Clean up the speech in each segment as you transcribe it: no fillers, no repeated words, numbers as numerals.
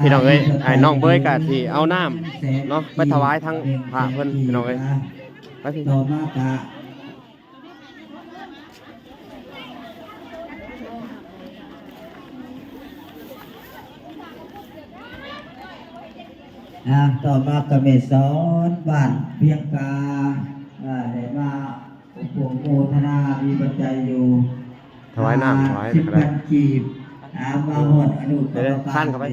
พี่น้องเอ้ยไอ้น้องเบยกะที่เอาน้ำเนาะไปถวายทั้งพระเพิ่นพี่น้องเอ้ยไปพี่ต่อมากะต่อมากะเมสอนบ้านเพียงกาได้มาอุปโภคนามีปัจจัยอยู่ถวายน้ำถวาย10,000กีบมาหดอนุเดี๋ยวท่านเข้าไป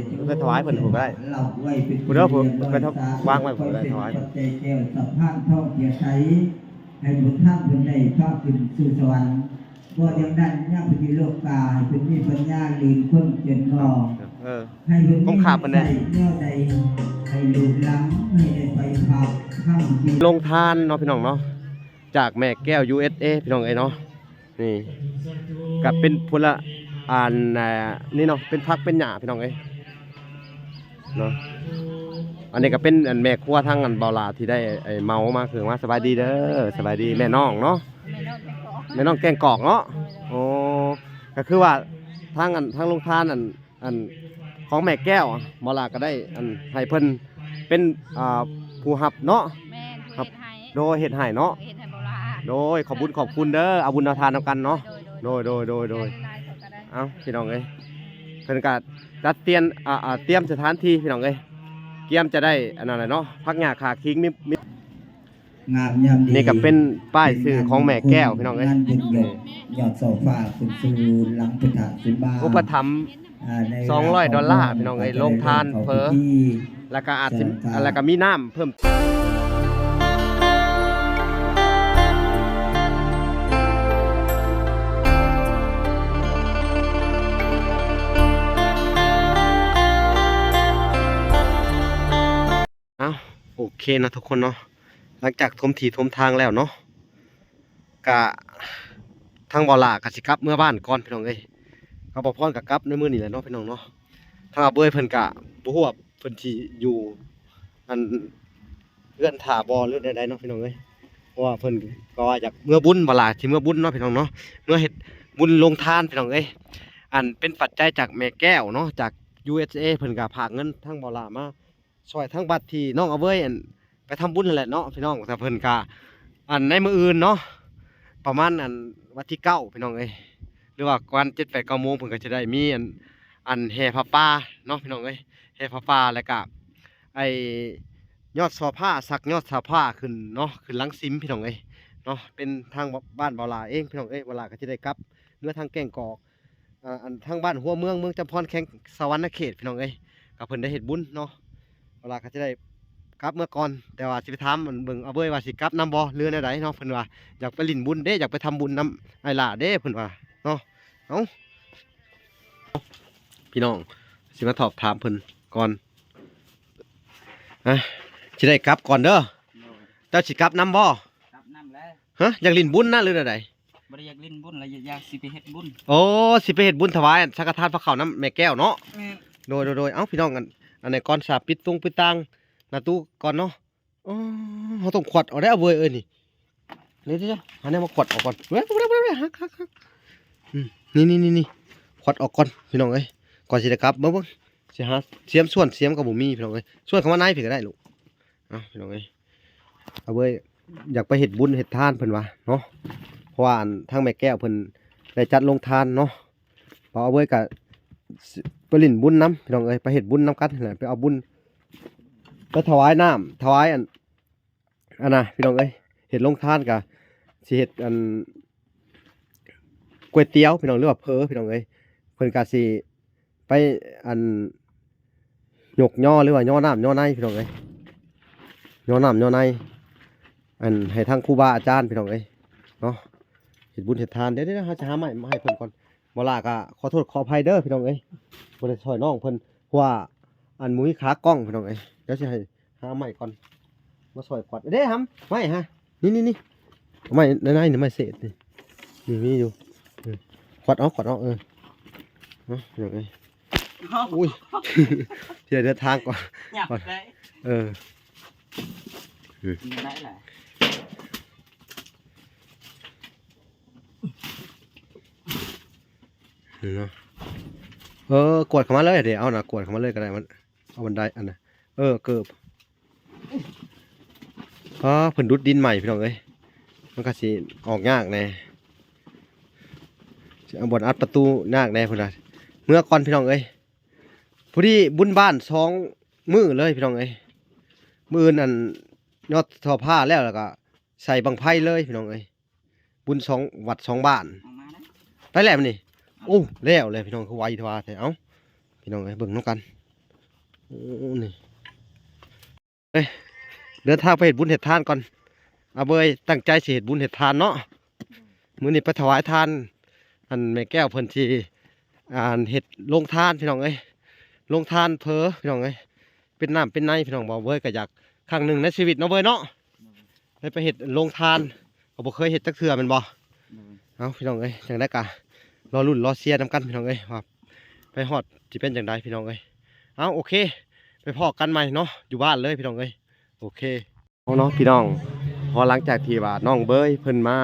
ถวายเพิ่นผมก็ได้ผู้เด้อผมไปวางไว้ผมได้ถวายปัจจัยแก้วสัพพะท่องเที่ยวใช้ให้บุญท่านบุญได้ภาคขึ้นสู่สวรรค์บ่อย่างนั้นย่างปฏิโลกกาให้เป็นมีปัญญาลืนคนจนงอให้เพิ่นมีใจแนวใดให้หลุดล้ำให้ได้ไปพักข้ามที่ลงทานเนาะพี่น้องเนาะจากแม่แก้ว USA พี่น้องเอ้ยเนาะนี่กับเป็นพลนี่เนาะเป็นพักเป็นหญ้าพี่น้องเอ้ยเนาะอันนี้ก็เป็นแม่ครัวทั้งเบาลาที่ได้เมามาคือว่าสบายดีเด้อสบายดีแม่น้องเนาะแม่น้องแกงกอกเนาะโอ้ก็คือว่าทั้งลงทานของแม่แก้วเบาลาก็ได้ให้เพิ่นเป็นผู้รับเนาะครับโดยเฮ็ดให้เนาะโดยขอบคุณเด้อเอาบุญเอาทานเอากันเนาะโดยเอาพี่น้องเอ้ยเพิ่นก็จัดเตรียมสถานที่พี่น้องเอ้ยเกี่ยมจะได้อันนั้นแหละเนาะพักหญ้าขาคิงมีงามยามดีนี่ก็เป็นป้ายชื่อของแม่แก้วพี่น้องเอ้ยยอดโซฟาคุณซูหลังพุทธศิลป์อุปถัมภ์$200พี่น้องเอ้ยลงทานเพ้อแล้วก็อาจสิแล้วก็มีน้ำเพิ่มโอเคนะทุกคนเนาะหลังจากทมทีทมทางแล้วเนาะกะทางบอลากะสิกลับเมื่อบ้านก่อนพี่น้องเอ้ยเขาบอกพ่อนกะกลับในมื้อนี้แหละเนาะพี่น้องเนาะทางอาเบยเพิ่นกะบ่ฮู้ว่าเพิ่นสิอยู่เลื่อนท่าบ่หรือใดๆเนาะพี่น้องเอ้ยเพราะว่าเพิ่นก็ว่าอยากเมื่อบุญบอลาสิเมื่อบุญเนาะพี่น้องเนาะเมื่อเฮ็ดบุญลงทานพี่น้องเอ้ยเป็นปัจจัยจากแม่แก้วเนาะจาก USA เพิ่นก็ฝากเงินทางบอลามาช่วยทั้งบัตรที่น้องเอาเว้ยไปทำบุญนั่นแหละเนาะพี่น้องแต่เพิ่นกะในมื้ออื่นเนาะประมาณวันที่9พี่น้องเอ้ยหรือว่าวัน7-8-9 โมงเพิ่นก็จะได้มีแห่ผ้าป่าเนาะพี่น้องเอ้ยแห่ผ้าป่าแล้วก็ยอดสอผ้าสักยอดสอผ้าขึ้นเนาะขึ้นหลังซิมพี่น้องเอ้ยเนาะเป็นทางบ้านบ่าวลาเองพี่น้องเอ้ยบ่าวลาก็จะได้กลับเรือทางแก่งกอกทางบ้านหัวเมืองจำพรแข้งสวรรณเขตพี่น้องเอ้ยก็เพิ่นได้เฮ็ดบุญเนาะเวลาเขาจะได้กลับเมื่อก่อนแต่ว่าสิไปถามมันเบิ่งเอาเบ้ยว่าสิกลับน้ำบ่เรือในใดเนาะเพิ่นว่าอยากไปลิ้นบุญเด้อยากไปทำบุญน้ำไอ้ล่าเด้เพิ่นว่าเนาะเอาพี่น้องสิมาสอบถามเพิ่นก่อนสิได้กลับก่อนเด้อเจ้าสิกลับน้ำบ่กลับน้ำแล้วฮะอยากลิ้นบุญนะหรือใดบ่ได้อยากลิ้นบุญแล้วอยากสิไปเฮ็ดบุญโอ้สิไปเฮ็ดบุญถวายสังฆทานพระข้าวน้ำแม่แก้วเนาะโดยเอ้าพี่น้องอันไหนก่อนสาปิดตังหน้าตู้ก่อนเนาะเขาต้องขวดเอาได้เอาเว้ยนี่เดี๋ยวอันนี้มาขวดออกก่อนเว้ยฮักนี่ขวดออกก่อนพี่น้องเอ้ยก่อนสิได้กลับเบิ่งสิหาเสียมกับบุมี่พี่น้องเอ้ยส่วนคำว่าไหนพี่ก็ได้ลูกพี่น้องเอ้ยเอาเว้ยอยากไปเฮ็ดบุญเฮ็ดทานเพิ่นว่าเนาะเพราะว่าทางแม่แก้วเพิ่นได้จัดลงทานเนาะพอเอาเว้ยกับไปลิ้นบุญน้ำพี่น้องเอ้ยไปเฮ็ดบุญน้ำกันนั่นแหละไปเอาบุญไปถวายน้ำถวายน่ะพี่น้องเอ้ยเฮ็ดลงทานกะสิเฮ็ดก๋วยเตี๋ยวพี่น้องหรือว่าเพอพี่น้องเอ้ยเพิ่นกะสิไปยกย่อหรือว่าย่อน้ำย่อในพี่น้องเอ้ยย่อน้ำย่อในให้ทางครูบาอาจารย์พี่น้องเอ้ยเนาะเฮ็ดบุญเฮ็ดทานเดี๋ยวเฮาจะหาไม้มาให้เพิ่นก่อนบ่ล่ะก็ขอโทษขออภัยเด้อพี่น้องเอ้ยบ่ได้ช่วยน้องเพิ่นเพราะว่ามุ้ยขากล้องพี่น้องเอ้ยเดี๋ยวสิให้หาไม้ก่อนมาช่วยกวาดเด้หำไม้ฮะนี่ไม้ในนี่ไม้เศษนี่มีอยู่กวาดออกพี่น้องเอ้ยอุ้ยเดี๋ยวเดินทางก่อนได้แหละกวดเข้ามาเลยเดี๋ยวเอาหน่ะกวดเข้ามาเลยก็ได้มัน เอาบันไดอันน่ะเกือบเพิ่นดุดดินใหม่พี่น้องเอ้ยมันก็สิออกยากแน่สิเอาบ่อนอัดประตูยากแน่พุ่นน่ะเมื่อก่อนพี่น้องเอ้ยพอดีบุญบ้าน2มื้อเลยพี่น้องเอ้ยมื้อนั้นยอดทอผ้าแล้วก็ใส่บังไพ่เลยพี่น้องเอ้ยบุญ2วัด2บ้าน ออกมานะ ได้แล้วนี่โอ้แล้วเลยพี่น้องคือไวทว่าแต่เอ้าพี่น้องเอ้ยเบิ่งน้องกันโอ้นี่เดินทางไปเฮ็ดบุญเฮ็ดทานก่อนเอาเบยตั้งใจสิเฮ็ดบุญเฮ็ดทานเนาะมื้อนี้ไปถวายทานอันแม่แก้วเพิ่นสิเฮ็ดโรงทานพี่น้องเอ้ยโรงทานเพอพี่น้องเอ้ยเป็นน้ำเป็นในพี่น้องบ่เบยก็อยากครั้งหนึ่งในชีวิตเนาะเบยเนาะได้ไปเฮ็ดโรงทานก็บ่เคยเฮ็ดจักเทื่อแม่นบ่เอ้าพี่น้องเอ้ยจังได๋กะรอลุ้นรอเชียร์นำกันพี่น้องเอ้ยว่าไปฮอดสิเป็นจังไดพี่น้องเอ้ยเอ้าโอเคไปพอกันใหม่เนาะอยู่บ้านเลยพี่น้องเอ้ยโอเคเนาะพี่น้องพอหลังจากที่ว่าน้องเบยเพิ่นมา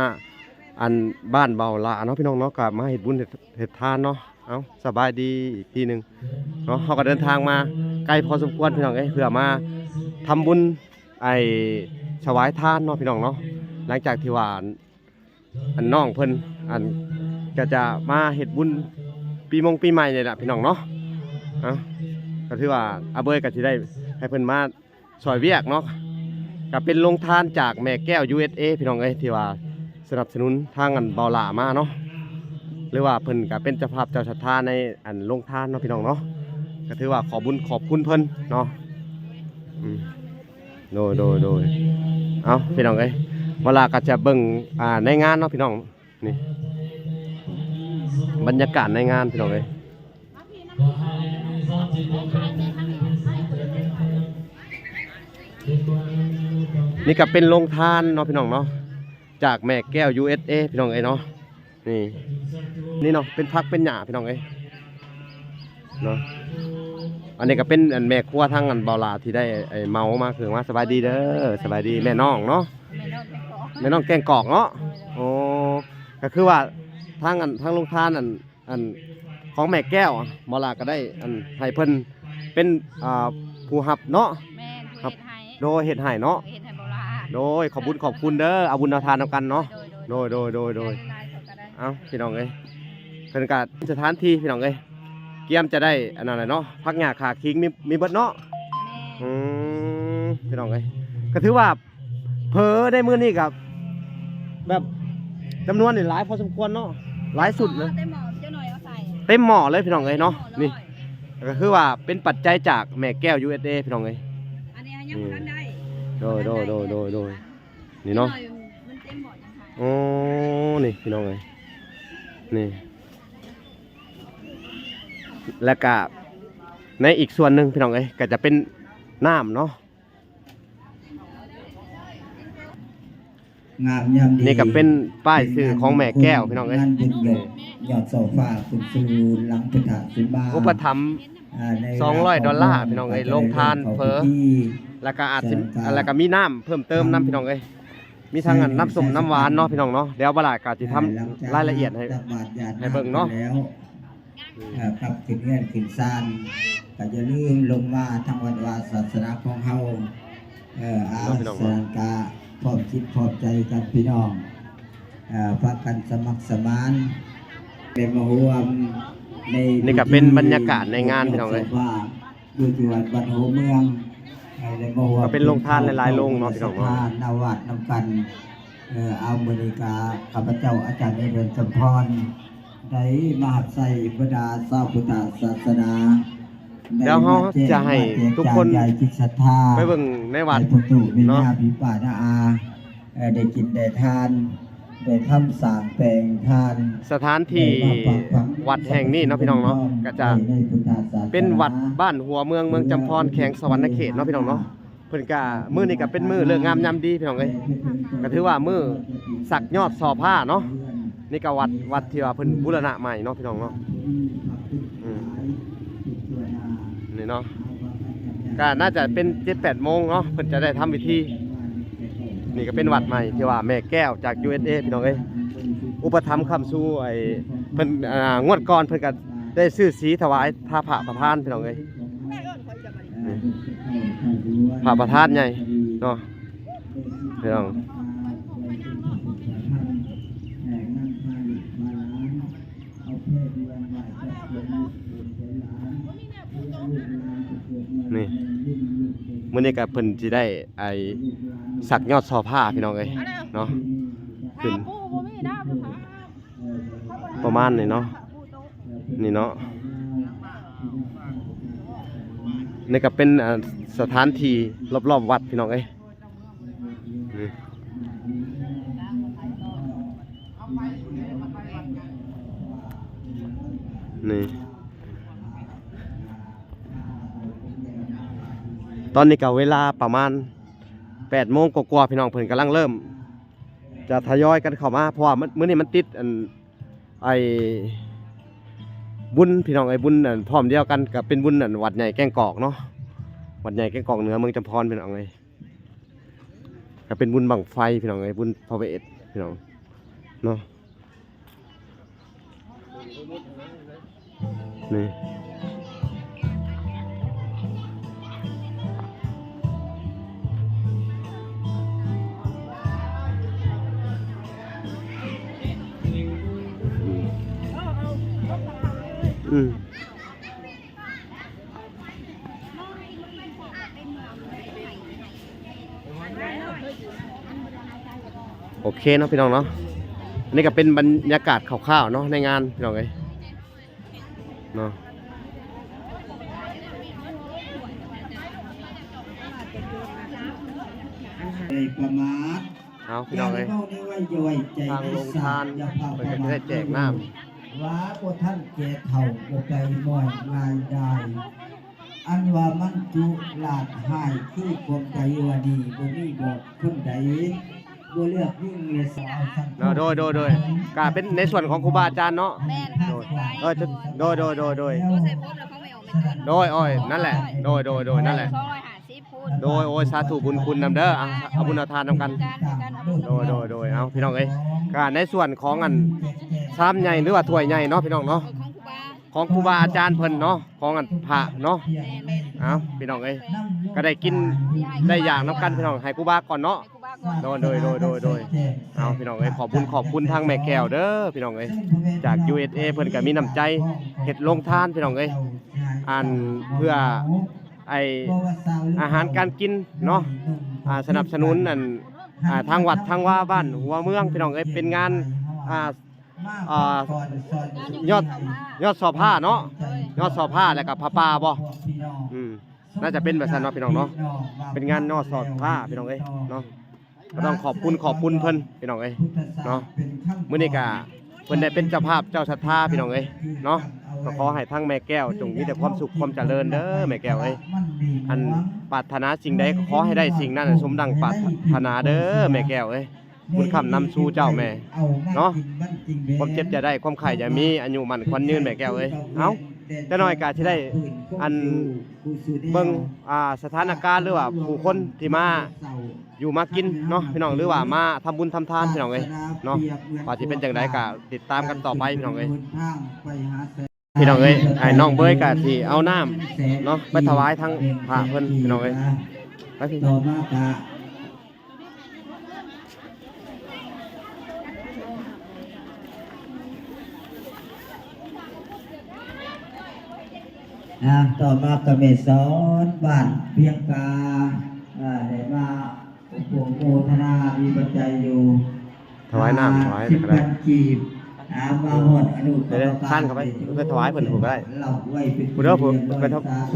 อันบ้านเบาละเนาะพี่น้องเนาะก็มาเฮ็ดบุญเฮ็ดทานเนาะเอ้าสบายดีอีกทีนึงเนาะเฮาก็เดินทางมาไกลพอสมควรพี่น้องเอ้ยเพื่อมาทำบุญถวายทานเนาะพี่น้องเนาะหลังจากที่ว่าอันน้องเพิ่นอันก็จะมาเฮ็ดบุญปีใหม่นี่แหละพี่น้องเนาะก็ถือว่าอาเบยก็สิได้ให้เพิ่นมาช่วยเวียกเนาะก็เป็นโรงทานจากแม่แก้ว USA พี่น้องเอ้ยที่ว่าสนับสนุนทางอันเบาหลามาเนาะหรือว่าเพิ่นก็เป็นเจ้าภาพเจ้าศรัทธาในอันโรงทานเนาะพี่น้องเนาะก็ถือว่าขอบุญขอบคุณเพิ่นเนาะโดยเอาพี่น้องเอ้ยเวลาก็จะเบิ่งในงานเนาะพี่น้องนี่บรรยากาศในงานพี่น้องเอ้ยนี่ก็เป็นโรงทานเนาะพี่น้องเนาะจากแม่แก้ว USA พี่น้องเอ้ยเนาะนี่เนาะเป็นพักเป็นหญ้าพี่น้องเอ้ยเนาะอันนี้ก็เป็นอันแม่ครัวทั้งอันเบาลาที่ได้เมามาคือว่าสบายดีเด้อสบายดีแม่น้องเนาะแม่น้องแกงกอกเนาะโอ้ก็คือว่าทั้งโรงทานอันของแม่แก้วเบาลาก็ได้อันให้เพิ่นเป็นผู้รับเนาะครับโดยเฮ็ดให้เนาะโดยขอบคุณเด้อเอาบุญเอาทานนำกันเนาะโดยเอาพี่น้องเอ้ยเพิ่นก็สถานที่พี่น้องเอ้ยเกียมจะได้อันนั้นแหละเนาะพักหญ้าขาคิงมีเบิดเนาะพี่น้องเอ้ยก็ถือว่าเพอได้มื้อนี้กับแบบจำนวนนี่หลายพอสมควรเนาะหลายสุดเลยเต็มหม้อเลยพี่น้องเอ้ยเนาะนี่ก็คือว่าเป็นปัจจัยจากแม่แก้ว USA พี่น้องเอ้ยโดยนี่เนาะโอ้นี่พี่น้องเอ้ยนี่แล้วก็ในอีกส่วนหนึ่งพี่น้องเอ้ยก็จะเป็นน้ำเนาะงามยามดี นี่ก็เป็นป้ายชื่อของแม่แก้วพี่น้องเอ้ย งานบุญยอดโซฟาคุณซูหลังพุทธสุบา อุปถัมภ์$200พี่น้องเอ้ยลงทานเพอแล้วก็อาจสิแล้วก็มีน้ำเพิ่มเติมน้ำพี่น้องเอ้ยมีทั้งน้ำส้มน้ำหวานเนาะพี่น้องเนาะเดี๋ยวบ่ล่ะก็สิทำรายละเอียดให้เบิ่งเนาะครับขึ้นเงื่อนขึ้นซานก็จะลืมลงมาทางวัดวาศาสนาของเฮาอาสานกาพร้อมคิดพร้อมใจกันพี่น้องพากันสมัครสมานเป็นมโหมนี่ก็เป็นบรรยากาศในงานพี่น้องเลยอยู่ที่วัดบ้านโหเมืองก็เป็นโรงทานหลายๆโรงเนาะพี่น้องเนาะนวัดนำกันเอาบริกาข้าพเจ้าอาจารย์เอเดนสมพรได้มหาไสบรรดาชาวพุทธศาสนาเดี๋ยวเขาจะให้ทุกคนไปเบิ่งในวัดเนาะพิปาดาได้กินได้ทานได้ทำสร้างแปลงทานสถานที่วัดแห่งนี้เนาะพี่น้องเนาะก็จะเป็นวัดบ้านหัวเมืองจำพรแขวงสวรรณเขตเนาะพี่น้องเนาะเพิ่นก็มื้อนี้ก็เป็นมื้อเลิกงามยามดีพี่น้องเอ้ยก็ถือว่ามื้อสักยอดซอผ้าเนาะนี่ก็วัดที่ว่าเพิ่นบูรณะใหม่เนาะพี่น้องเนาะนี่เนาะก็น่าจะเป็น 7-8 โมงเนาะเพิ่นจะได้ทำพิธีนี่ก็เป็นวัดใหม่ที่ว่าแม่แก้วจาก USA พี่น้องเอ้ยอุปถัมภ์คำสู้เพิ่นงวดก่อนเพิ่นก็ได้ซื้อสีถวายพระประธานพี่น้องเอ้ย พระประธานใหญ่เนาะพี่น้องนี่มื้อนี้ก็เพิ่นสิได้ไอ้สักยอดซอผ้าพี่น้องเอ้ยเนาะขึ้นประมาณนี้เนาะนี่เนาะนี่ก็เป็นสถานที่รอบๆวัดพี่น้องเอ้ยนี่ตอนนี้ก็เวลาประมาณ8 โมงกว่าๆพี่น้องเพิ่นกำลังเริ่มจะทยอยกันเข้ามาเพราะว่ามื้อนี้มันติดไอ้บุญพี่น้องไอ้บุญพร้อมเดียวกันกับเป็นบุญวัดใหญ่แก้งกอกเนาะวัดใหญ่แก้งกอกเหนือเมืองจำพรพี่น้องเอ้ยก็เป็นบุญบั้งไฟพี่น้องเอ้ยบุญพระเวทพี่น้องเนาะนี่โอเคเนาะพี่น้องเนาะอันนี้ก็เป็นบรรยากาศคร่าวๆเนาะในงานพี่น้องเอ้ยเนาะประมาท เอาพี่น้องเอ้ยทางลงทานเพิ่นก็จะได้แจกน้ำ ว่าบ่ท่านแก่เฒ่าบ่ใจม่อยง่ายได้อันว่ามันจุลาดหายคือความใจว่าดีบ่มีบอกคนใดบ่เลือกยิ่งเมียสาวทั้ง เนาะโดยก็เป็นในส่วนของครูบาอาจารย์เนาะ แม่น โดยโดย เขาใส่พบแล้วเขาไม่ออกไม่เกิน โดยอ้อยนั่นแหละโดยนั่นแหละ 250พูด โดยโอ้ยสาธุบุญคุณนำเด้อเอาบุญเอาทานนำกันโดยเอาพี่น้องเอ้ยก็ในส่วนของชามใหญ่หรือว่าถ้วยใหญ่เนาะพี่น้องเนาะ ของครูบาของครูบาอาจารย์เพิ่นเนาะของพระเนาะเอาพี่น้องเอ้ยก็ได้กินได้อย่างนำกันพี่น้องให้ครูบาก่อนเนาะ โดยเอาพี่น้องเอ้ยขอบคุณทางแม่แก้วเด้อพี่น้องเอ้ยจาก USA เพิ่นก็มีน้ำใจเฮ็ดโรงทานพี่น้องเอ้ยเพื่อไออาหารการกินเนาะสนับสนุนทางวัดทางว่าบ้านหัวเมืองพี่น้องเอ้ยเป็นงานยอดสอบผ้าเนาะยอดสอบผ้าแล้วก็ผ้าป่าบ่น่าจะเป็นแบบนั้นเนาะพี่น้องเนาะเป็นงานยอดสอบผ้าพี่น้องเอ้ยเนาะก็ต้องขอบคุณเพิ่นพี่น้องเอ้ยเนาะมื้อนี้ก็เพิ่นได้เป็นเจ้าภาพเจ้าศรัทธาพี่น้องเอ้ยเนาะก็ขอให้ทั้งแม่แก้วจงมีแต่ความสุขความเจริญเด้อแม่แก้วเอ้ยปรารถนาสิ่งใดก็ขอให้ได้สิ่งนั้นสมดังปรารถนาเด้อแม่แก้วเอ้ยบุญคำนำสู่เจ้าแม่เนาะความเจ็บจะได้ความไข่จะมีอายุมันควันยืนแม่แก้วเอ้ยเอ้าแต่น้อยก็สิได้เบิ่งสถานการณ์หรือว่าผู้คนที่มาอยู่มากินเนาะพี่น้องหรือว่ามาทำบุญทำทานพี่น้องเอ้ยเนาะว่าสิเป็นจังไดก็ติดตามกันต่อไปพี่น้องเอ้ยพี่น้องเอ้ยไอ้น้องเบยก็สิเอาน้ำเนาะไปถวายทั้งพระเพิ่นพี่น้องเอ้ยไปพี่ ต่อมากะต่อมากะเมสอนบ้านเพียงกาได้มาอุปโภคนามีปัจจัยอยู่ ถวายน้ำถวาย 10 ก็ได้ พันกีบมาหอดอนุ เดี๋ยวท่านเข้าไปถวายเพิ่นผมก็ได้ เราไว้เป็น ผู้เด้อผมไป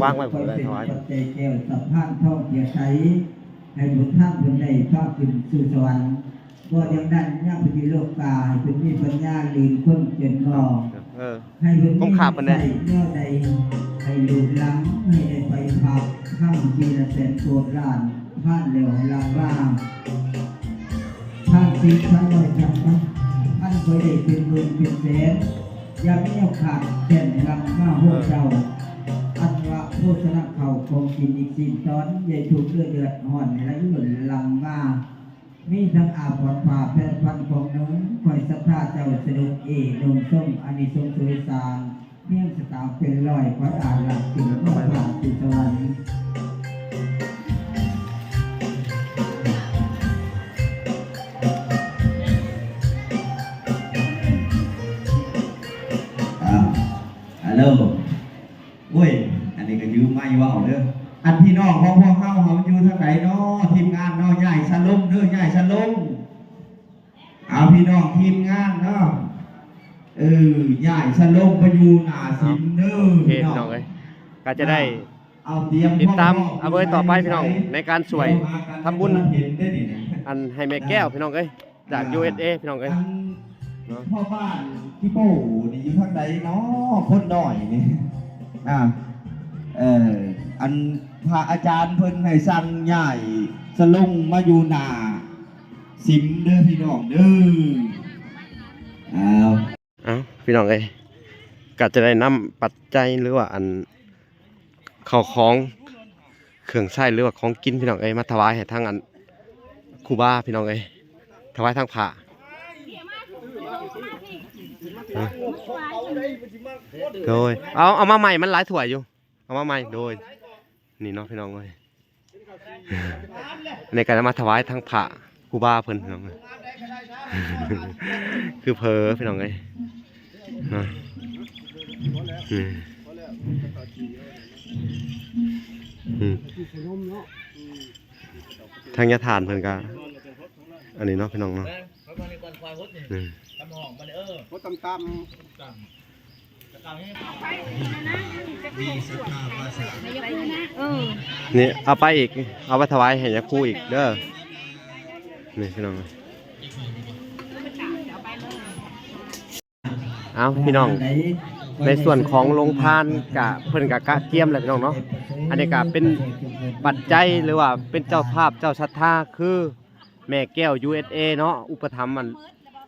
วางไว้ผมก็ได้ถวาย ปัจจัยแก้วสัพพานท่องเกียรติใช้ให้บุญท่านบุญได้พาขึ้นสู่สวรรค์ก็ยังนั้นย่าพธิโลกกาให้เป็นมีปัญญาลืนคนเจนงอให้เป็นมีใจแนวใดให้หลุดล้ำให้ได้ไปพักข้ามปีละแสนโกดล้านท่านเหลวให้ลาบ้างท่านสิท่านลอยจับท่านเคยได้เป็นหมื่นเป็นแสนอย่าไม่เอาขาดแค่นลำมาหัวเจ้าอันว่าโภชนะเขาคงกินอีกสิ่งตอนใหญ่ถูกเดือดห่อนและหล่นลำมามีทั้งอาภรณ์ป่าแผ่นพันของน้องคอยสัทธาเจ้าสนุกนมส้มอานิสงส์สุริสารเมี่ยงสตาเป็นร้อยคอยอ่านหลักถึงก็ผ่านสู่สวรรค์ ลโหลโอ้ยอันนี้ก็ยืมไม่ว่าเอาเด้ออันพี่น้องของพวกเฮาอยู่ทางไหนเนาะทีมงานเนาะใหญ่สลงเด้อใหญ่สลงเอาพี่น้องทีมงานเนาะใหญ่สลงไปอยู่หน้าสิมเด้อ โอเค พี่ พี่ น้ น้ อ อง งเอ้ยก็จะได้ เอาเตรียม ติดตามเอาไว้ต่อไปพี่น้องในการช่วยทำบุญ เห็นได้นี่ อันให้แม่แก้วพี่น้องเอ้ยจาก USA พี่น้องเอ้ย พ่อบ้านพี่โป้นี่อยู่ทางใดเนาะคนน้อยนี่อันพระอาจารย์เพิ่นให้สั่งใหญ่สลงมาอยู่หน้าสิมเด้อพี่น้องเด้อเอาพี่น้องเอ้ยก็จะได้นำปัจจัยหรือว่าอันข้าวของเครื่องใช้หรือว่าของกินพี่น้องเอ้ยมาถวายให้ทางอันครูบาพี่น้องเอ้ยถวายทางพระโดยเอามาใหม่มันหลายถ้วยอยู่เอามาใหม่โดยนี่เนาะพี่น้องเอ้ยในการมาถวายทางพระครูบาเพิ่นพี่น้องเอ้ยคือเพอพี่น้องเอ้ยนะทางยาทานเพิ่นก็อันนี้เนาะพี่น้องเนาะนี่เอาไปอีกเอาไปถวายให้ยาคูอีกเด้อนี่พี่น้องเอาพี่น้องในส่วนของโรงทานกะเพิ่นกะกะเกียมแหละพี่น้องเนาะอันนี้กะเป็นปัจจัยหรือว่าเป็นเจ้าภาพเจ้าศรัทธาคือแม่แก้ว USA เนาะอุปถัมภ์มัน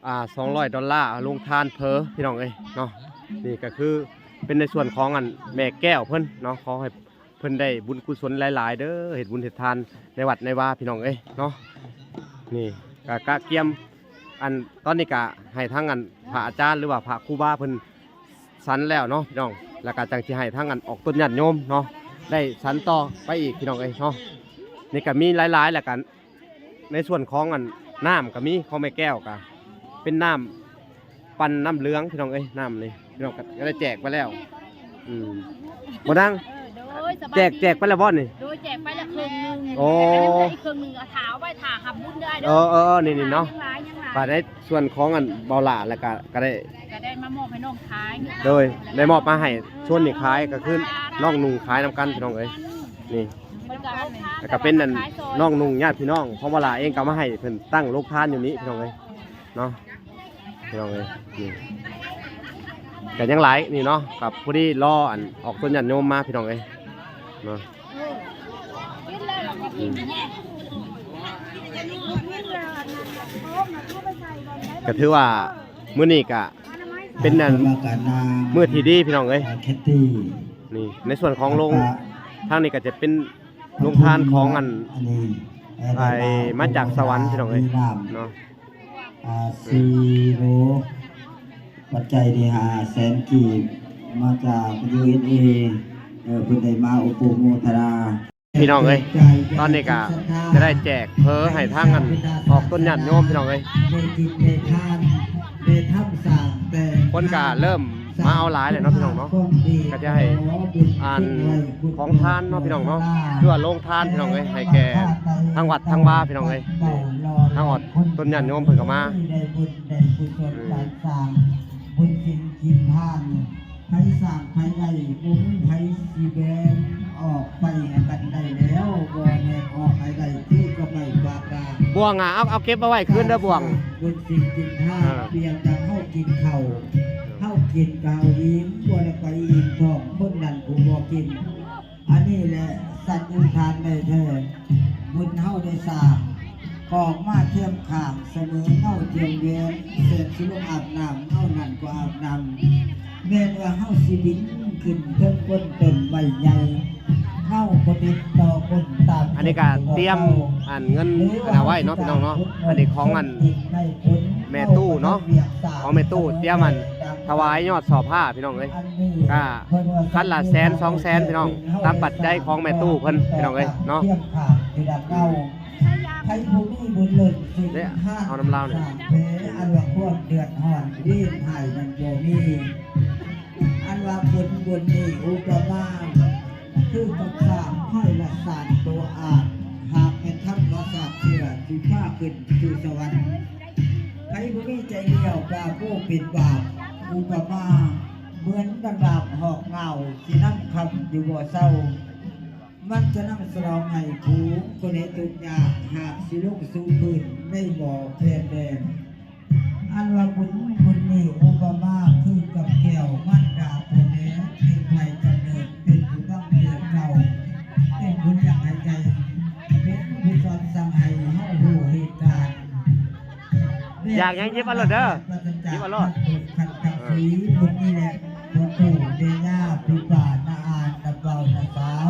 $200โรงทานเพอพี่น้องเอ้ยเนาะนี่ก็คือเป็นในส่วนของอันแม่แก้วเพิ่นเนาะขอให้เพิ่นได้บุญกุศลหลายๆเด้อเฮ็ดบุญเฮ็ดทานในวัดในวาพี่น้องเอ้ยเนาะนี่กะเกียมอันตอนนี้กะให้ทั้งอันพระอาจารย์หรือว่าพระครูบาเพิ่นสันแล้วเนาะพี่น้องแล้วก็จังสิให้ทั้งอันออกต้นญาติโยมเนาะได้สันต่อไปอีกพี่น้องเอ้ยเนาะนี่ก็มีหลายๆแล้วกันในส่วนของอันน้ำก็มีของแม่แก้วก็เป็นน้ำปั่นน้ำเหลืองพี่น้องเอ้ยน้ำนี่พี่น้องก็ได้แจกไปแล้วบ่ดังแจกไปแล้วบ่นี่โดยแจกไปละครึ่งนึง โอ้ อีกครึ่งนึงเอาถาวไปถาหับบุญได้เด้ นี่เนาะก็ได้ส่วนของอันเบาหล่าแล้วก็ได้มามอบให้น้องขาย โดยได้มอบมาให้ส่วนนี่ขายก็คือน้องนุ่งขายนำกันพี่น้องเอ้ยนี่แล้วก็เป็นนั่นน้องนุ่งญาติพี่น้องของเบาหล่าเองก็มาให้เพิ่นตั้งโรงทานอยู่นี้พี่น้องเอ้ยเนาะพี่น้องเอ้ยนี่ก็ยังหลายนี่เนาะกับผู้ที่รออันออกต้นญาติโยมมาพี่น้องเอ้ยเนาะก็ถือว่ามื้อนี้ก็เป็นนั่นมื้อที่ดีพี่น้องเอ้ยนี่ในส่วนของโรงทางนี้ก็จะเป็นโรงทานของอันมาจากสวรรค์พี่น้องเอ้ยเนาะ4 โลปัจจัยที่500,000 กีบมาจาก USA เพิ่นได้มาอุปโมทนาพี่น้องเอ้ยตอนนี้ก็จะได้แจกเพอให้ทางกันออกต้นญาติโยมพี่น้องเอ้ยคนก็เริ่มมาเอาหลายเลยเนาะพี่น้องเนาะก็จะให้อ่านของทานเนาะพี่น้องเนาะเพื่อลงทานพี่น้องเอ้ยให้แก่ทางวัดทางวาพี่น้องเอ้ยทางอดต้นญาติโยมเพิ่นก็มาบุญสินกินทานไผสร้างไผได้บุญไผสิแบนออกไปให้กันได้แล้วบ่แน่ออกไปได้ที่ก็ไม่บาปาบ่วงเอาเก็บเอาไว้คืนเด้อบ่วงบุญสินกินทานเปรียบดังเฮากินข้าวเฮากินข้าวอิ่มบ่ได้ไปอิ่มท้องเพิ่นนั่นผู้บ่กินอันนี้แหละสัตว์อุทานได้แท้บุญเฮาได้สร้างออกมาเทียมข้างเสมอเฮาเทียมเวียนเสร็จสิลงอาบน้ำเฮานั่นก็อาบน้ำแม่นว่าเฮาสิบินขึ้นเทิงต้นต้นใบใหญ่เฮาบ่ติดต่อคนตามอันนี้ก็เตรียมอันเงินเอาไว้เนาะพี่น้องเนาะอันนี้ของอันแม่ตู้เนาะของแม่ตู้เตรียมมันถวายยอดสอบผ้าพี่น้องเอ้ยก็คันละ100,000 200,000พี่น้องตามปัจจัยของแม่ตู้เพิ่นพี่น้องเอ้ยเนาะใครผู้มีบุญเลิศสิ่งห้า เอาน้ำลาวเนี่ย อันว่าพวกเดือดห่อนดิ้นหายนั่นโยมี อันว่าบุญนี่อุปมาคือกับสร้างให้ละสารตัวอาจหากเป็นธรรมศาสตร์เชื่อสิพาขึ้นสู่สวรรค์ใครบ่มีใจเดียวกาผู้ปิดบาปอุปมาเหมือนดังดาบหอกเงาสินั่งคำอยู่บ่เศร้ามันจะนั่งสลองให้ผูคนให้ตุกยากหากสิลงสู่พื้นไม่บ่แพร่แดงอันว่าบุญนี่อุปมาคือกับแก้วมันดาพ่อแม่เป็นไผกำเนิดเป็นผู้บังเกิดเก่าเป็นผู้อยากให้ใจเป็นผู้สอนสั่งให้เฮารู้เหตุการณ์ อยากยังยิบเอาโลดเด้อยิบเอาโลด ขันกับสีบุญนี่แหละพ่อปู่เดย่าปีป่านาอานนาเบานาสาว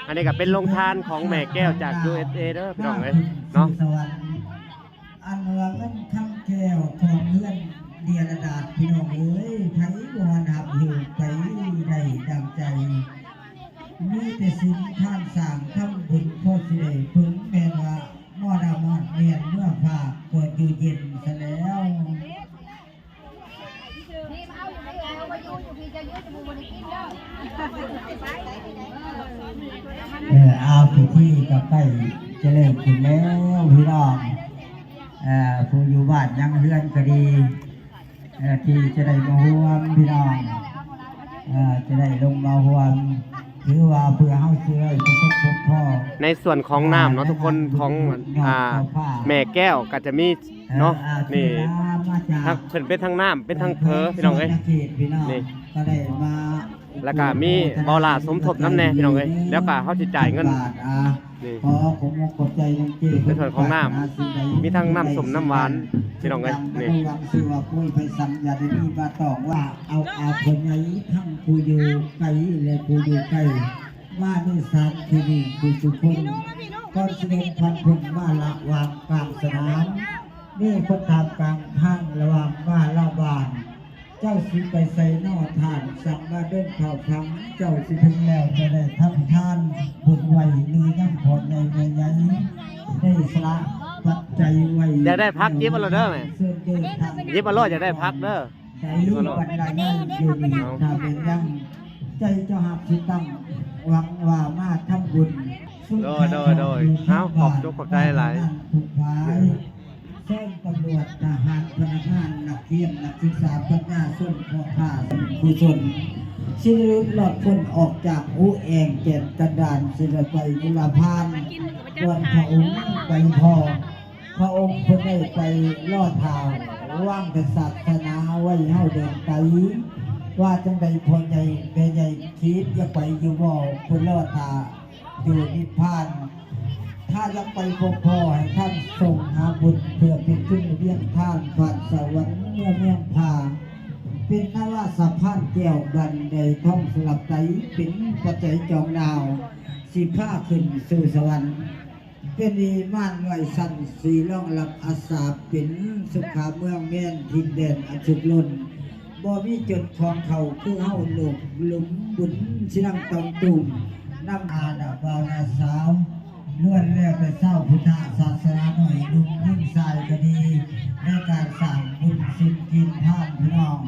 อันนี้ก็เป็นโรงทานของแม่แก้วจาก USA เด้อพี่น้องเอ้ยเนาะ สวรรค์อันว่ามันคำแก้วของเพื่อนเดียรดาษพี่น้องเอ้ยไผบ่หับอยู่ไปได้ดังใจมีแต่สิ่งท่านสร้างทำบุญพ่อสิได้พึงแม่นว่าหม้อดามอดเมียนเมื่อภาคเปิดอยู่เย็นซะแล้ว นี่มาเอาอยู่ในงานเอาไปอยู่พี่จะยืดจมูกมันกินเด้อ เอาพิธีกับใกล้จะเริ่มขึ้นแล้วพี่น้องผู้อยู่บ้านยังเฮือนก็ดีที่จะได้มาห่วมพี่น้องจะได้ลงมาห่วมหรือว่าเพื่อเฮาสิได้ประสบพบพ่อ ในส่วนของน้ำเนาะทุกคนของแม่แก้วก็จะมีเนาะนี่ทั้งเพิ่นเป็นทั้งน้ำเป็นทั้งเพอพี่น้องเอ้ยนี่ ก็ได้มา แล้วก็มีบอลาสมทบน้ำแน่พี่น้องเอ้ยแล้วก็เขาสิจ่ายเงินนี่ ขอขอบคุณขอบใจยังเจ้ ในส่วนของน้ำมีทั้งน้ำส้มน้ำหวานพี่น้องเอ้ยนี่ นี่วังสิว่าคุยไปสัญญาได้มีมาตองว่าเอาคนไหนทั้งผู้อยู่ไกลและผู้อยู่ใกล้มาในสถานที่นี้คือทุกคนก่อนแสดงพันคนมาละวางกลางสนามนี่คนทำกลางทางระหว่างมาละบานเจ้าสิไปใส่นอทานสั่งมาเดินเข้าพังเจ้าสิถึงแล้วจะได้ทำทานบุญไหวลือยังพอในเมืองยันได้สละปัจจัยไหว อยากได้พักยิบเอาโลดเด้อแม่ เสื้อเดินทาง ยิบเอาโลดอยากได้พักเด้อ ใจวันใดนั้นอยู่ดีถ้าเป็นยังใจเจ้าหับสิตั้งหวังว่ามาทำบุญ โดยเอาขอบจุกขอบใจหลาย ถูกพายเส้นตำรวจทหารพนักงานนักเรียนนักศึกษาปัญญาส่วนพ่อข้าผู้ชนสิริหลอดคนออกจากอูแองแก่นกระดานศิลไปกุลาพานวันพระองค์ไปพอพระองค์เพิ่นได้ไปลอดทางว่างแต่ศาสนาไว้เฮาเดินไปว่าจังใดพ่อใหญ่แม่ใหญ่คิดอย่าไปอยู่บ่เพิ่นลอดทางอยู่นิพพาน ถ้ายังไปพบพ่อให้ท่านส่งหาบุญเพื่อเป็นขึ้นเลี้ยงท่านผ่านสวรรค์เมื่อเมืองพาเป็นนว่าสะพานแก้วบันไดท่องสลับใจเป็นปัจจัยจองดาวสิผ้าขึ้นสู่สวรรค์เป็นดีม่านไหวสันสีล่องหลับอาสาเป็นสุขาเมืองแม่นทินแดนอันสุดล้นบ่มีจนคลองเขาคือเฮาหลบหลุมบุญชิลังตองตุ่มน้ำอาดาบาวนาสาวล้วนแล้วแต่เศร้าพุทธศาสนาหน่อยลุงยิ่งสายก็ดีในการสั่งบุญสินกินท่านพี่น้อง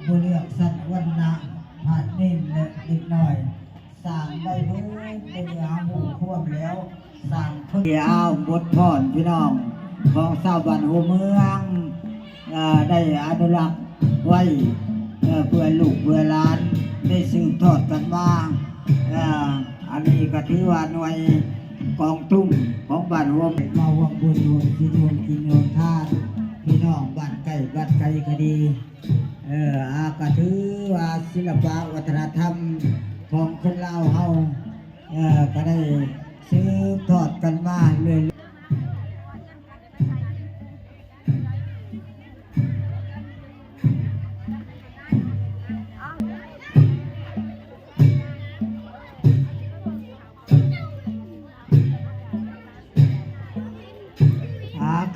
บุเลือกสัตว์วันนะผ่านนิ่มและนิดหน่อยสั่งได้เพิ่มเป็นยาหูควบแล้วสั่งเพิ่มเดี๋ยวบทพรพี่น้องของชาวบ้านหัวเมืองได้อนุรักษ์ไว้เพื่อลูกเพื่อหลานได้สืบทอดกันมาอันนี้ก็ถือว่าหน่วยกองตุ้มของบ้านหัวมาวังบุญรวมที่รวมกินรวมทานพี่น้องบ้านใกล้บ้านไกลก็ดีก็ถือว่าศิลปะวัฒนธรรมของคนลาวเฮาก็ได้สืบทอดกันมาเรื่อย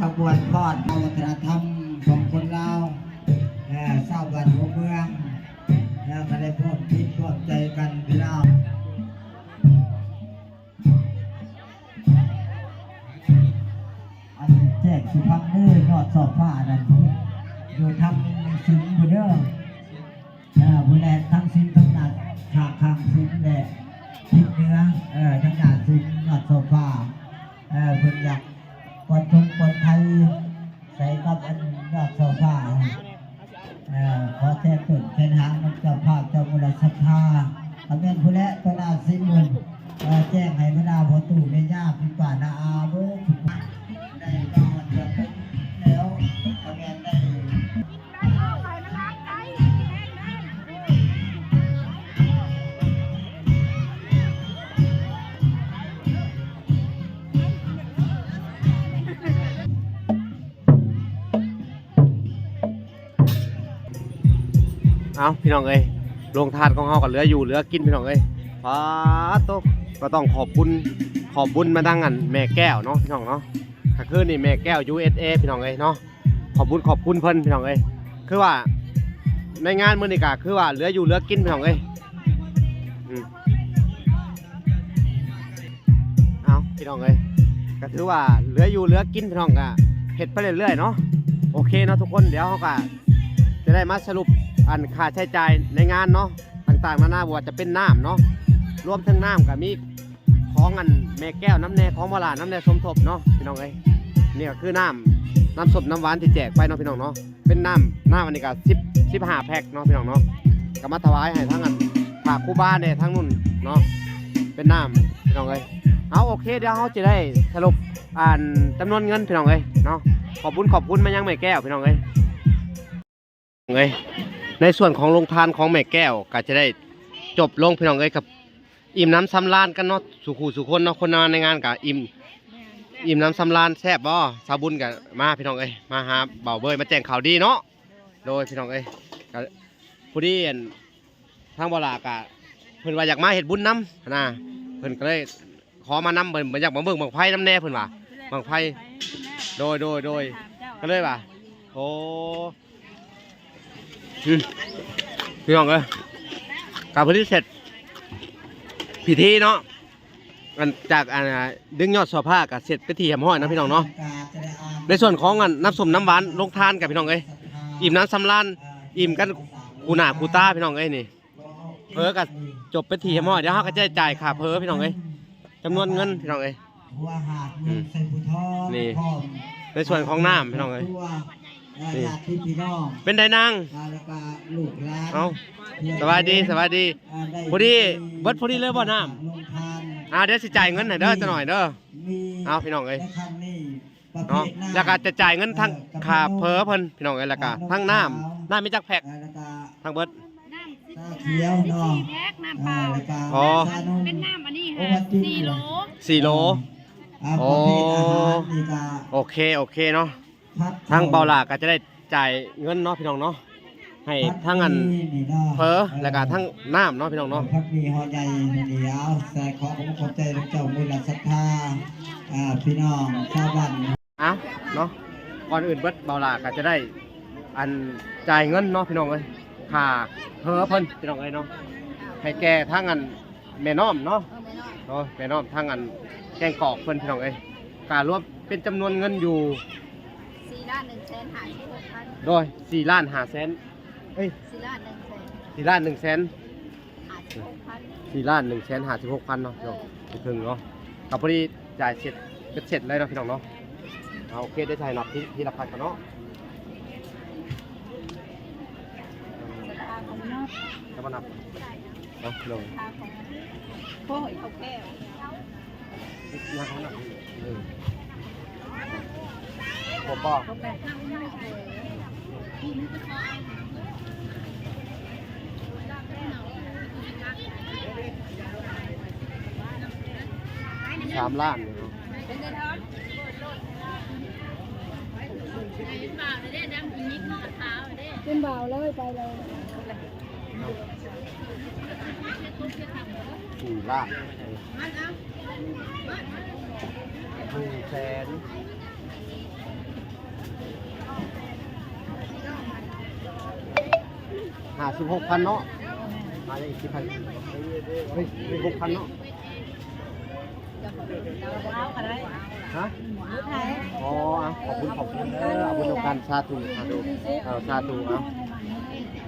กระบวนพอดวัฒนธรรมของคนลาวชาวบ้านหัวเมืองก็ได้พบคิดพบใจกันพี่น้องอันแจกสุพังเด้อยอดสอบผ้านั่นอยู่ทำสิงห์อยู่เด้อ ผู้แลทั้งสิ้นทั้งนั้นฉากข้างสิ้นแหละทิศเหนือทั้งนั้นสิ้นนอดโซฟาเพิ่นอยากปลอดภัยใส่กับอันนอดโซฟาขอแท้ตุ่นแทนหางน้ำเจ้าภาพเจ้ามูลศรัทธาตะเวนผู้แลตัวนาสิ้นมุนแจ้งให้บรรดาพ่อตู่แม่ย่าพี่ป่านาอาเบิ่งได้นอนจะเป็นแล้วตะเวนได้ เอาพี่น้องเอ้ยโรงทานของเฮาก็เหลืออยู่เหลือกินพี่น้องเอ้ยฟ้าตกก็ต้องขอบบุญมาดังอันแม่แก้วเนาะพี่น้องเนาะก็คือนี่แม่แก้ว USA พี่น้องเอ้ยเนาะขอบคุณเพิ่นพี่น้องเอ้ยคือว่าในงานมื้อนี้ก็คือว่าเหลืออยู่เหลือกินพี่น้องเอ้ยเอาพี่น้องเอ้ยก็ถือว่าเหลืออยู่เหลือกินพี่น้องก็เฮ็ดไปเรื่อยๆเนาะโอเคเนาะทุกคนเดี๋ยวเฮาก็จะได้มาสรุปอันค่าใช้จ่ายในงานเนาะต่างๆนานาว่าจะเป็นน้ำเนาะรวมทั้งน้ำกับมีของอันแม่แก้วน้ำแน่ของโบราณน้ำแน่สมทบเนาะพี่น้องเอ้ยนี่ก็คือน้ำส้มน้ำหวานที่แจกไปเนาะพี่น้องเนาะเป็นน้ำอันนี้ก็15 แพ็คเนาะพี่น้องเนาะก็มาถวายให้ทั้งอันฝากครูบาเนี่ยทั้งนุ่นเนาะเป็นน้ำพี่น้องเอ้ยเอาโอเคเดี๋ยวเขาจะได้สรุปอ่านจำนวนเงินพี่น้องเอ้ยเนาะขอบคุณมายังแม่แก้วพี่น้องเอ้ยในส่วนของโรงทานของแม่แก้วก็จะได้จบลงพี่น้องเอ้ยกับอิ่มน้ำสำราญกันเนาะสุคนเนาะคนมาในงานกับอิ่มน้ำสำราญแซ่บบ่สาวบุญกับมาพี่น้องเอ้ยมาหาเบาเบยมาแจ้งข่าวดีเนาะโดยพี่น้องเอ้ยกับผู้ที่ทางบ่ลากะเพิ่นว่าอยากมาเฮ็ดบุญน้ำนะเพิ่นก็เลยขอมานำเพิ่นอยากมาเบิ่งบังไฟน้ำแน่เพิ่นว่าบังไฟโดยก็เลยว่าโอ้พี่น้องเอ้ยการพิธีเสร็จพิธีเนาะจากดึงยอดสวผ้ากับเสร็จพิธีแหมห้อยนะพี่น้องเนาะในส่วนของน้ำส้มน้ำหวานลงทานกับพี่น้องเอ้ยอิ่มน้ำสำราญอิ่มกันกูหน้ากูตาพี่น้องเอ้ยนี่เพอกับจบพิธีแหมห้อยเดี๋ยวเขาก็จะจ่ายค่าเพอพี่น้องเอ้ยจำนวนเงินพี่น้องเอ้ยนี่ในส่วนของน้ำพี่น้องเอ้ยนี่เป็นไดนางเอาสวัสดีพอดีเบิดพอดีเลยบ่น้ำเดี๋ยวสิจ่ายเงินหน่อยเด้อจะหน่อยเด้อเอาพี่น้องเอ้ยเนาะแล้วก็จะจ่ายเงินทั้งค่าเพอเพิ่นพี่น้องเอ้ยแล้วก็ทั้งน้ำมีจักแพ็คทั้งเบิดเขียวเนาะ4 แพ็คน้ำเปล่าเป็นน้ำอันนี้ฮะ4 โลโอ้โอเคเนาะทางเบาหลาก็จะได้จ่ายเงินเนาะพี่น้องเนาะให้ทั้งอันเพอแล้วก็ทั้งน้ำเนาะพี่น้องเนาะพักมีหอใหญ่เหนียวใส่ขอบใจเจ้ามูลศรัทธาพี่น้องชาวบ้านเนาะก่อนอื่นเบิดเบาหลาก็จะได้อันจ่ายเงินเนาะพี่น้องเอ้ยค่าเพอเพิ่นพี่น้องเอ้ยเนาะให้แก่ทั้งอันแม่น้อมเนาะแม่น้อมทั้งอันแกงกอกเพิ่นพี่น้องเอ้ยการรวมเป็นจำนวนเงินอยู่4,156,000โดย4,500,000เอ้ย4,156,000เนาะพี่น้องถึงเนาะกับพอดีจ่ายเสร็จเลยเนาะพี่น้องเนาะโอเคได้จ่ายนับที่ละพันกันเนาะจะมานับเนาะลงโอ้ยเขาแก้วนับเขานับผมบอก3 ล้านเป็นเบาเลยไปเลย4 ล้าน100,00056,000เนาะมาอีก10,000เฮ้ย6,000เนาะฮะขอบคุณเอาบุญกันสาธุ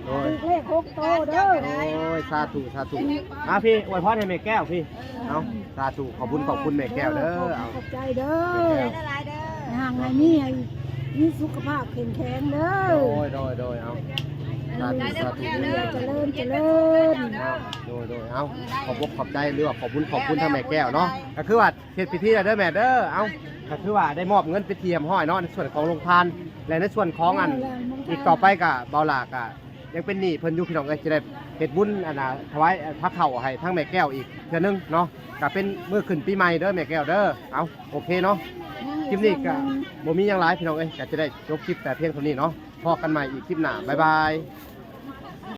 เอา โอ้ย เลข6โตเด้อ โอ้ยสาธุสาธุพี่อวยพรให้แม่แก้วพี่เอาสาธุขอบคุณแม่แก้วเด้อเอา ขอบใจเด้อห่างไงนี่ให้มีสุขภาพแข็งแรงเด้อ โดยเอาสาธุสาธุ เจริญ โดยเอาขอบใจหรือว่าขอบคุณทางแม่แก้วเนาะก็คือว่าเฮ็ดพิธีแล้วเด้อแม่เด้อเอาก็คือว่าได้มอบเงินไปเทียมห้อยเนาะในส่วนของโรงทานและในส่วนของอันอีกต่อไปก็เบาหลากยังเป็นหนี้เพิ่นอยู่พี่น้องก็จะได้เฮ็ดบุญอันน่ะถวายพระเข้าให้ทางแม่แก้วอีกเทื่อนึงเนาะก็เป็นมื้อขึ้นปีใหม่เด้อแม่แก้วเด้อเอาโอเคเนาะคลิปนี้ก็บ่มีหยังหลายพี่น้องเอ้ยก็จะได้จบคลิปแต่เพียงเท่านี้เนาะพบกันใหม่อีกคลิปหน้าบ๊ายบาย